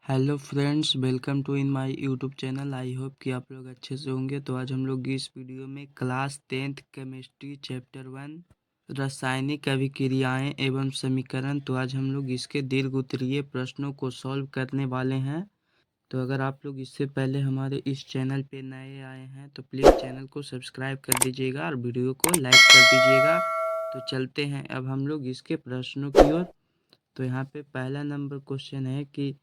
Hello friends, welcome to in my YouTube channel. I hope कि आप लोग अच्छे से होंगे। तो आज हम लोग इस वीडियो में क्लास 10th केमिस्ट्री चैप्टर 1 रासायनिक अभिक्रियाएं एवं समीकरण, तो आज हम लोग इसके दीर्घ उत्तरीय प्रश्नों को सॉल्व करने वाले हैं। तो अगर आप लोग इससे पहले हमारे इस चैनल पे नए आए हैं तो प्लीज़ चैनल को सब्सक्राइब कर दीजिएगा और वीडियो को लाइक कर दीजिएगा। तो चलते हैं अब हम लोग इसके प्रश्नों की ओर। तो यहाँ पे पहला नंबर क्वेश्चन है कि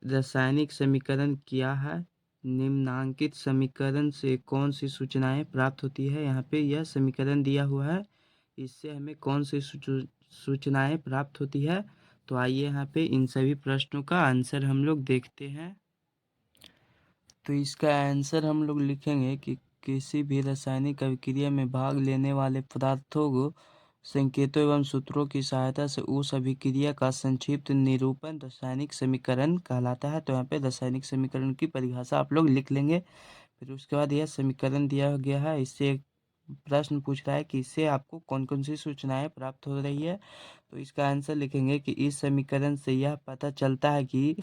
रासायनिक समीकरण क्या है। निम्नांकित समीकरण से कौन सी सूचनाएं प्राप्त होती है। यहाँ पे यह समीकरण दिया हुआ है, इससे हमें कौन सी सूचनाएं प्राप्त होती है। तो आइए यहाँ पे इन सभी प्रश्नों का आंसर हम लोग देखते हैं। तो इसका आंसर हम लोग लिखेंगे कि किसी भी रासायनिक अभिक्रिया में भाग लेने वाले पदार्थों को संकेतों एवं सूत्रों की सहायता से उस अभिक्रिया का संक्षिप्त निरूपण रासायनिक समीकरण कहलाता है। तो यहाँ पे रासायनिक समीकरण की परिभाषा आप लोग लिख लेंगे। फिर उसके बाद यह समीकरण दिया गया है, इससे एक प्रश्न पूछ रहा है कि इससे आपको कौन कौन सी सूचनाएं प्राप्त हो रही है। तो इसका आंसर लिखेंगे कि इस समीकरण से यह पता चलता है कि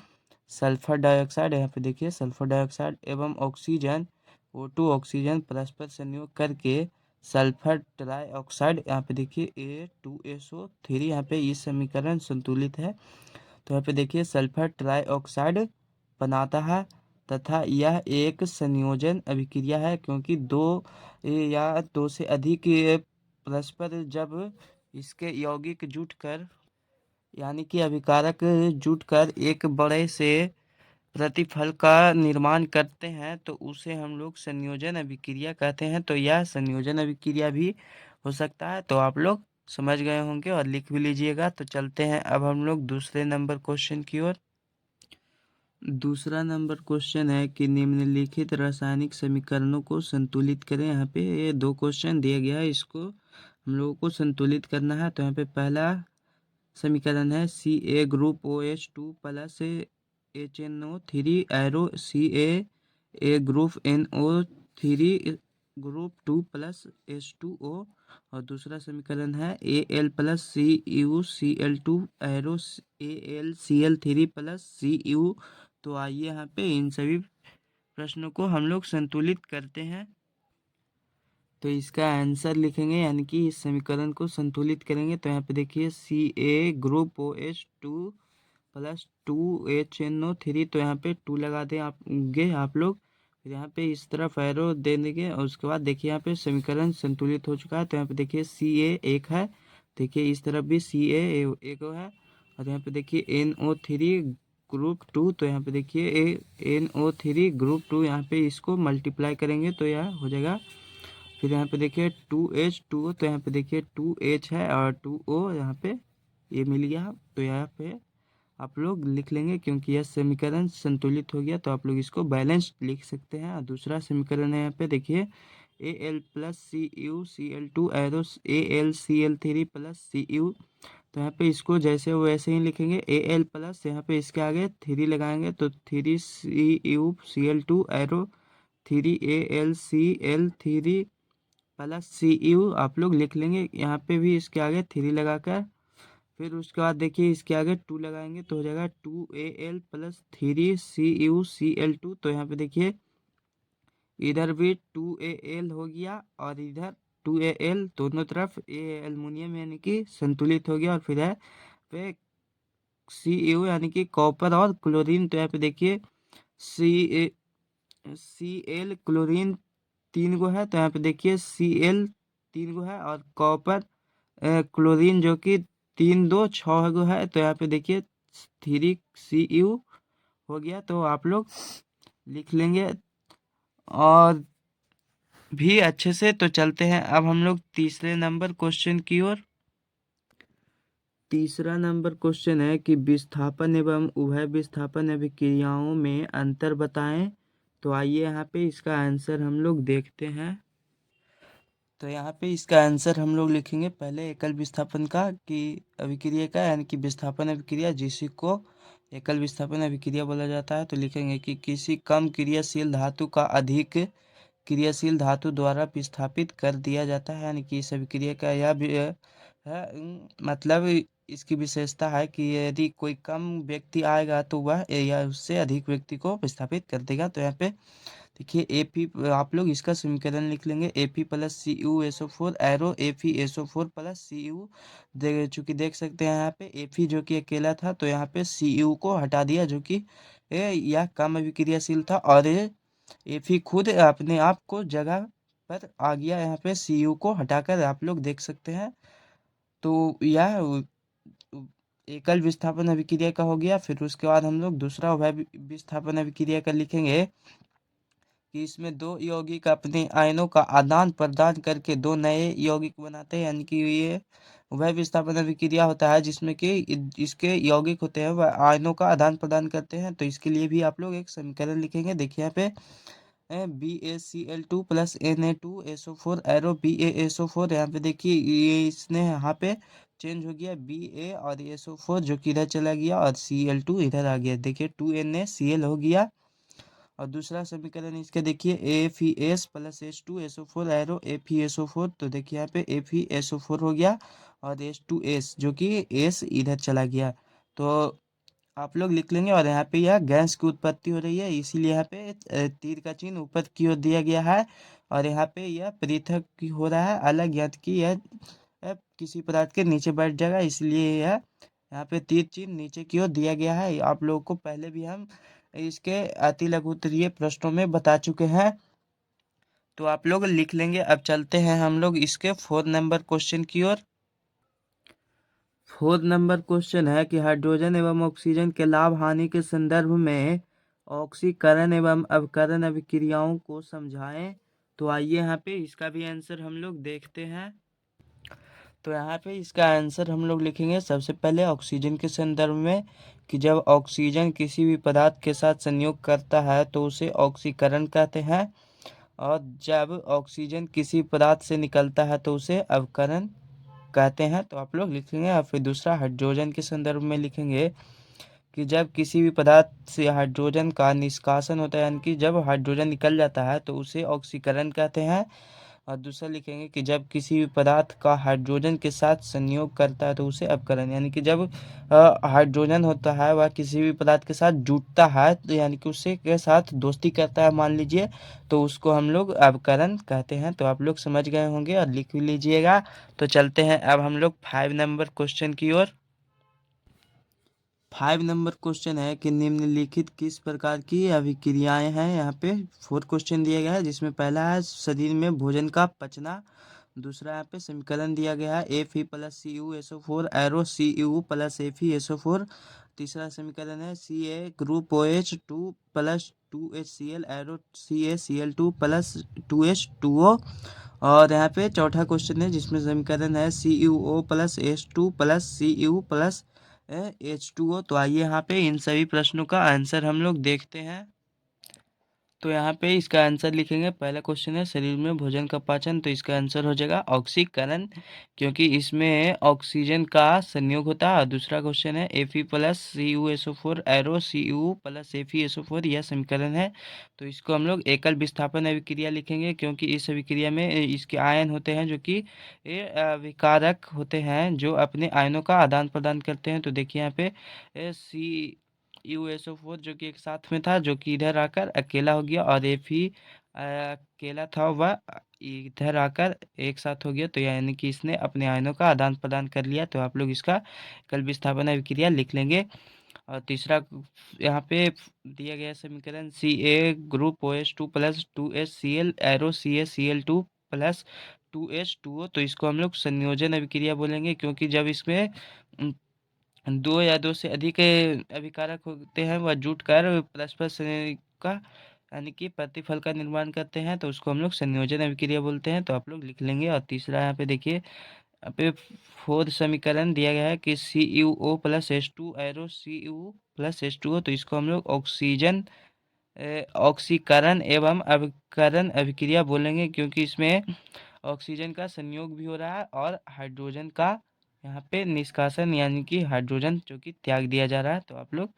सल्फर डाइऑक्साइड, यहाँ पे देखिए सल्फर डाइऑक्साइड एवं ऑक्सीजन O2 ऑक्सीजन परस्पर संयोग करके सल्फर ट्राइऑक्साइड, यहाँ पे देखिए A2SO3, यहाँ पे ये समीकरण संतुलित है। तो यहाँ पे देखिए सल्फर ट्राइऑक्साइड बनाता है तथा यह एक संयोजन अभिक्रिया है, क्योंकि दो या दो से अधिक परस्पर जब इसके यौगिक जुटकर यानी कि अभिकारक जुटकर एक बड़े से प्रतिफल का निर्माण करते हैं तो उसे हम लोग संयोजन अभिक्रिया कहते हैं। तो यह संयोजन अभिक्रिया भी हो सकता है। तो आप लोग समझ गए होंगे और लिख भी लीजिएगा। तो चलते हैं अब हम लोग दूसरे नंबर क्वेश्चन की ओर। दूसरा नंबर क्वेश्चन है कि निम्नलिखित रासायनिक समीकरणों को संतुलित करें। यहाँ पे ये दो क्वेश्चन दिया गया है, इसको हम लोगों को संतुलित करना है। तो यहाँ पे पहला समीकरण है Ca group OH2 plus HNO3 arrow Ca group NO3 group 2 plus H2O। और दूसरा समीकरण है Al plus CuCl2 arrow AlCl3 plus Cu। तो आइए यहाँ पे इन सभी प्रश्नों को हम लोग संतुलित करते हैं। तो इसका आंसर लिखेंगे, यानी कि इस समीकरण को संतुलित करेंगे। तो यहाँ पे देखिए Ca group OH2 plus 2HNO3, तो यहाँ पे 2 लगा दें आप लोग। फिर यहाँ पे इस तरफ एरो दे देंगे और उसके बाद देखिए यहाँ पे समीकरण संतुलित हो चुका है। तो यहाँ पे देखिए Ca एक है, देखिए इस तरफ भी Ca एक है। और यहाँ पे देखिए NO3 ग्रुप 2, तो यहाँ पे देखिए NO3 ग्रुप 2, यहाँ पे इसको मल्टीप्लाई करेंगे तो यह हो जाएगा। फिर यहाँ पे देखिए 2H2O, तो यहाँ पे देखिए 2H है और 2O यहाँ पे ये मिल गया। तो यहाँ पे आप लोग लिख लेंगे, क्योंकि यह समीकरण संतुलित हो गया तो आप लोग इसको बैलेंस लिख सकते हैं। और दूसरा समीकरण है यहाँ पे देखिए Al plus CuCl2 arrow AlCl3 plus Cu। तो यहाँ पे इसको जैसे वैसे ही लिखेंगे। Al प्लस यहाँ पे इसके आगे 3 लगाएंगे तो 3CuCl2 arrow 3AlCl3 plus Cu आप लोग लिख लेंगे। यहाँ पे भी इसके आगे 3 लगाकर फिर उसके बाद देखिए इसके आगे 2 लगाएंगे तो हो जाएगा 2Al प्लस 3CuCl2। तो यहाँ पे देखिए इधर भी 2Al हो गया और इधर 2Al, दोनों तरफ एल्युमिनियम यानी कि संतुलित हो गया। और फिर है पे Cu यानी कि कॉपर और क्लोरीन। तो यहाँ पे देखिए Cl क्लोरीन 3 गो है, तो यहाँ पे देखिए Cl 3 गो है और कॉपर क्लोरीन जो कि 3 2 6 गो है। तो यहाँ पे देखिए 3Cu हो गया। तो आप लोग लिख लेंगे और भी अच्छे से। तो चलते हैं अब हम लोग तीसरे नंबर क्वेश्चन की ओर। तीसरा नंबर क्वेश्चन है कि विस्थापन एवं उभय विस्थापन अभिक्रियाओं में अंतर बताएं। तो आइए यहाँ पे इसका आंसर हम लोग देखते हैं। तो यहाँ पे इसका आंसर हम लोग लिखेंगे पहले एकल विस्थापन का कि अभिक्रिया का, यानी कि विस्थापन अभिक्रिया जिसी को एकल विस्थापन अभिक्रिया बोला जाता है। तो लिखेंगे कि किसी कम क्रियाशील धातु का अधिक क्रियाशील धातु द्वारा विस्थापित कर दिया जाता है, यानी कि इस अभिक्रिया का यह भी है मतलब इसकी विशेषता है कि यदि कोई कम व्यक्ति आएगा तो वह या उससे अधिक व्यक्ति को विस्थापित कर देगा। तो यहाँ पे देखिए एफी, आप लोग इसका समीकरण लिख लेंगे, F E plus C U SO four arrow F E SO four plus C U. चूंकि देख सकते हैं यहाँ पे एफी जो कि अकेला था तो यहाँ पे सी यू को हटा दिया जो कि यह कम अभिक्रियाशील था, और एफी खुद अपने आप को जगह पर आ गया। यहाँ पे सी यू को हटाकर आप लोग देख सकते हैं। तो यह एकल विस्थापन अभिक्रिया का हो गया। फिर उसके बाद हम लोग दूसरा उभय विस्थापन अभिक्रिया का लिखेंगे कि इसमें दो यौगिक अपने आयनों का आदान प्रदान करके दो नए यौगिक बनाते हैं, यानी कि ये वह विस्थापन अभिक्रिया होता है जिसमें कि इसके यौगिक होते हैं वह आयनों का आदान प्रदान करते हैं। तो इसके लिए भी आप लोग एक समीकरण लिखेंगे। देखिए यहाँ पे BaCl2 plus Na2SO4 arrow BaSO4। यहाँ पे देखिए ये इसने यहाँ पे चेंज हो गया, Ba और SO4 जो कि इधर चला गया और Cl2 इधर आ गया। देखिए 2NaCl हो गया। और दूसरा समीकरण इसके देखिए AFeS plus H2SO4 arrow FeSO4। तो देखिए यहाँ पे FeSO4 हो गया और H2S जो कि S इधर चला गया। तो आप लोग लिख लेंगे। और यहाँ पे यह गैस की उत्पत्ति हो रही है, इसीलिए यहाँ पे तीर का चिन्ह ऊपर की ओर दिया गया है। और यहाँ पे यह पृथक हो रहा है अलग, यानी कि यह किसी पदार्थ के नीचे बैठ जाएगा, इसलिए यह यहाँ पे तीर चिन्ह नीचे की ओर दिया गया है। आप लोगों को पहले भी हम इसके अति लघुत्तरीय प्रश्नों में बता चुके हैं। तो आप लोग लिख लेंगे। अब चलते हैं हम लोग इसके 4 नंबर क्वेश्चन की ओर। 4 नंबर क्वेश्चन है कि हाइड्रोजन एवं ऑक्सीजन के लाभ हानि के संदर्भ में ऑक्सीकरण एवं अवकरण अभिक्रियाओं को समझाएं। तो आइए यहाँ पे इसका भी आंसर हम लोग देखते हैं। तो यहाँ पे इसका आंसर हम लोग लिखेंगे सबसे पहले ऑक्सीजन के संदर्भ में कि जब ऑक्सीजन किसी भी पदार्थ के साथ संयोग करता है तो उसे ऑक्सीकरण कहते हैं, और जब ऑक्सीजन किसी पदार्थ से निकलता है तो उसे अवकरण कहते हैं। तो आप लोग लिखेंगे। और फिर दूसरा हाइड्रोजन के संदर्भ में लिखेंगे कि जब किसी भी पदार्थ से हाइड्रोजन का निष्कासन होता है, यानी कि जब हाइड्रोजन निकल जाता है तो उसे ऑक्सीकरण कहते हैं। और दूसरा लिखेंगे कि जब किसी भी पदार्थ का हाइड्रोजन के साथ संयोग करता है तो उसे अपकरण, यानी कि जब हाइड्रोजन होता है वह किसी भी पदार्थ के साथ जुटता है तो यानी कि उससे के साथ दोस्ती करता है मान लीजिए, तो उसको हम लोग अपकरण कहते हैं। तो आप लोग समझ गए होंगे और लिख भी लीजिएगा। तो चलते हैं अब हम लोग 5 नंबर क्वेश्चन की ओर। 5 नंबर क्वेश्चन है कि निम्नलिखित किस प्रकार की अभिक्रियाएं हैं। यहाँ पे 4 क्वेश्चन दिया गया है, जिसमें पहला है शरीर में भोजन का पचना। दूसरा यहाँ पे समीकरण दिया गया है Fe+Cu SO4 arrow Cu+Fe SO4। तीसरा समीकरण है Ca group OH2 plus 2HCl arrow CaCl2 plus 2H2O। और यहाँ पे चौथा क्वेश्चन है जिसमें समीकरण है CuO+H2 प्लस Cu+H2O। तो आइए यहाँ पे इन सभी प्रश्नों का आंसर हम लोग देखते हैं। तो यहाँ पे इसका आंसर लिखेंगे। पहला क्वेश्चन है शरीर में भोजन का पाचन, तो इसका आंसर हो जाएगा ऑक्सीकरण, क्योंकि इसमें ऑक्सीजन का संयोग होता है। और दूसरा क्वेश्चन है Fe+Cu SO4 arrow Cu+Fe SO4, यह समीकरण है। तो इसको हम लोग एकल विस्थापन अभिक्रिया लिखेंगे, क्योंकि इस अभिक्रिया में इसके आयन होते हैं जो कि विकारक होते हैं, जो अपने आयनों का आदान प्रदान करते हैं। तो देखिए यहाँ पे Cu SO4 जो कि एक साथ में था, जो कि इधर आकर अकेला हो गया, और Fe अकेला था वह इधर आकर एक साथ हो गया। तो यानी कि इसने अपने आयनों का आदान प्रदान कर लिया। तो आप लोग इसका कल विस्थापन अभिक्रिया लिख लेंगे। और तीसरा यहाँ पे दिया गया समीकरण Ca group OH2 plus 2HCl arrow CaCl2 plus 2H2O। तो इसको हम लोग संयोजन अभिक्रिया बोलेंगे, क्योंकि जब इसमें दो या दो से अधिक अभिकारक होते हैं वह जुट कर परस्पर संयोग का यानी कि प्रतिफल का निर्माण करते हैं, तो उसको हम लोग संयोजन अभिक्रिया बोलते हैं। तो आप लोग लिख लेंगे। और तीसरा यहाँ पे देखिए, यहाँ पे 4 समीकरण दिया गया है कि CuO+H2 एरो Cu+H2O। तो इसको हम लोग ऑक्सीकरण एवं अवकरण अभिक्रिया बोलेंगे, क्योंकि इसमें ऑक्सीजन का संयोग भी हो रहा है और हाइड्रोजन का यहाँ पे निष्कासन, यानी कि हाइड्रोजन जो कि त्याग दिया जा रहा है। तो आप लोग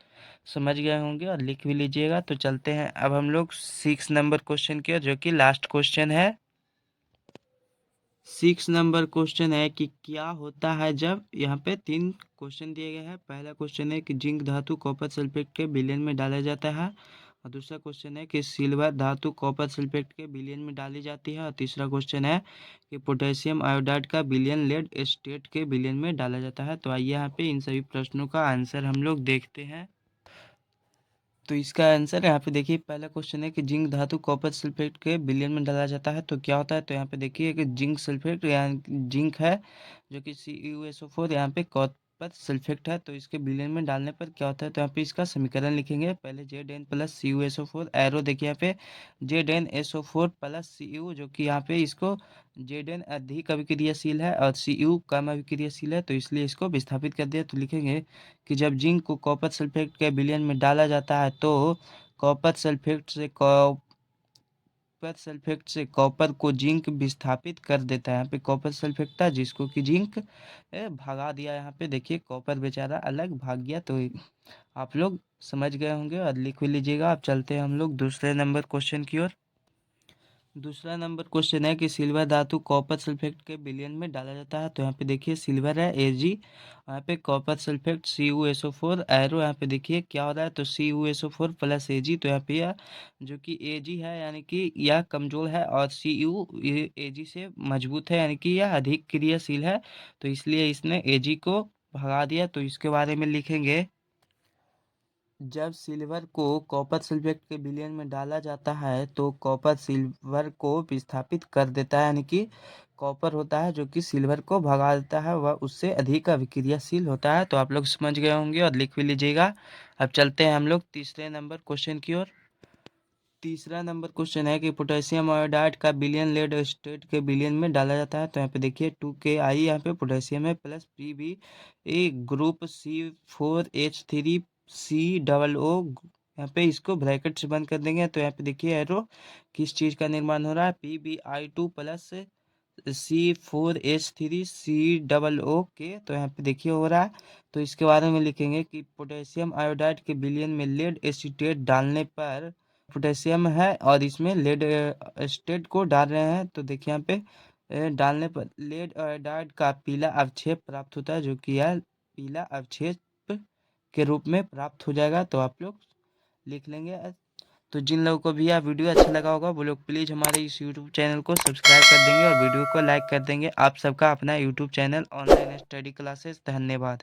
समझ गए होंगे और लिख भी लीजिएगा। तो चलते हैं अब हम लोग 6 नंबर क्वेश्चन की ओर, जो कि लास्ट क्वेश्चन है। 6 नंबर क्वेश्चन है कि क्या होता है जब, यहाँ पे 3 क्वेश्चन दिए गए हैं। पहला क्वेश्चन है कि जिंक धातु कॉपर सल्फेट के विलयन में डाला जाता है, और दूसरा क्वेश्चन है कि सिल्वर धातु कॉपर सल्फेट के विलयन में डाली जाती है, और तीसरा क्वेश्चन है कि पोटेशियम आयोडाइड का विलयन लेड एस्टेट के विलयन में डाला जाता है। तो आइए यहाँ पे इन सभी प्रश्नों का आंसर हम लोग देखते हैं। तो इसका आंसर यहाँ पे देखिए, पहला क्वेश्चन है कि जिंक धातु कॉपर सल्फेट के विलयन में डाला जाता है तो क्या होता है। तो यहाँ पे देखिए कि जिंक सल्फेट यहाँ जिंक है जो कि CuSO4, यहाँ पे कॉपर सल्फेट है, तो इसके विलयन में डालने पर क्या होता है। तो यहाँ पे इसका समीकरण लिखेंगे। पहले Zn प्लस CuSO4 एरो देखिए यहाँ पे ZnSO4 प्लस Cu, जो कि यहाँ पे इसको Zn अधिक अभिक्रियाशील है और Cu कम अभिक्रियाशील है, तो इसलिए इसको विस्थापित कर दिया। तो लिखेंगे कि जब जिंक को कॉपर सल्फेट के विलयन में डाला जाता है तो कॉपर को जिंक विस्थापित कर देता है। यहाँ पे कॉपर सल्फेट था जिसको कि जिंक भगा दिया। यहाँ पे देखिए कॉपर बेचारा अलग भाग गया। तो आप लोग समझ गए होंगे और लिख भी लीजिएगा। अब चलते हैं हम लोग दूसरे नंबर क्वेश्चन की ओर। दूसरा नंबर क्वेश्चन है कि सिल्वर धातु कॉपर सल्फेट के विलयन में डाला जाता है। तो यहाँ पे देखिए सिल्वर है Ag, यहाँ पे कॉपर सल्फेट CuSO4 एरो, यहाँ पे देखिए क्या हो रहा है। तो CuSO4 प्लस Ag, तो यहाँ पे यह जो कि Ag है यानी कि यह कमजोर है और Cu ये Ag से मजबूत है यानी कि यह अधिक क्रियाशील है, तो इसलिए इसने Ag को भगा दिया। तो इसके बारे में लिखेंगे, जब सिल्वर को कॉपर सल्फेट के विलयन में डाला जाता है तो कॉपर सिल्वर को विस्थापित कर देता है, यानी कि कॉपर होता है जो कि सिल्वर को भगा देता है, वह उससे अधिक अभिक्रियाशील होता है। तो आप लोग समझ गए होंगे और लिख भी लीजिएगा। अब चलते हैं हम लोग तीसरे नंबर क्वेश्चन की ओर। तीसरा नंबर क्वेश्चन है कि पोटेशियम आयोडाइड का विलयन लेड एस्टेट के विलयन में डाला जाता है। तो यहाँ पे देखिए 2Ki यहाँ पे पोटेशियम है प्लस Pb ए ग्रुप C4H3COO, यहाँ पे इसको ब्रैकेट से बंद कर देंगे। तो यहाँ पे देखिए एरो किस चीज़ का निर्माण हो रहा है, PbI2 प्लस C4H3COO के, तो यहाँ पे देखिए हो रहा है। तो इसके बारे में लिखेंगे कि पोटेशियम आयोडाइड के विलयन में लेड एसीटेट डालने पर, पोटेशियम है और इसमें लेड एस्टेट को डाल रहे हैं, तो देखिए यहाँ पे डालने पर लेड आयोडाइड का पीला अवक्षेप प्राप्त होता है, जो कि यह पीला अवक्षेप के रूप में प्राप्त हो जाएगा। तो आप लोग लिख लेंगे। तो जिन लोगों को भी यह वीडियो अच्छा लगा होगा वो लोग प्लीज़ हमारे इस यूट्यूब चैनल को सब्सक्राइब कर देंगे और वीडियो को लाइक कर देंगे। आप सबका अपना YouTube channel online study classes. धन्यवाद।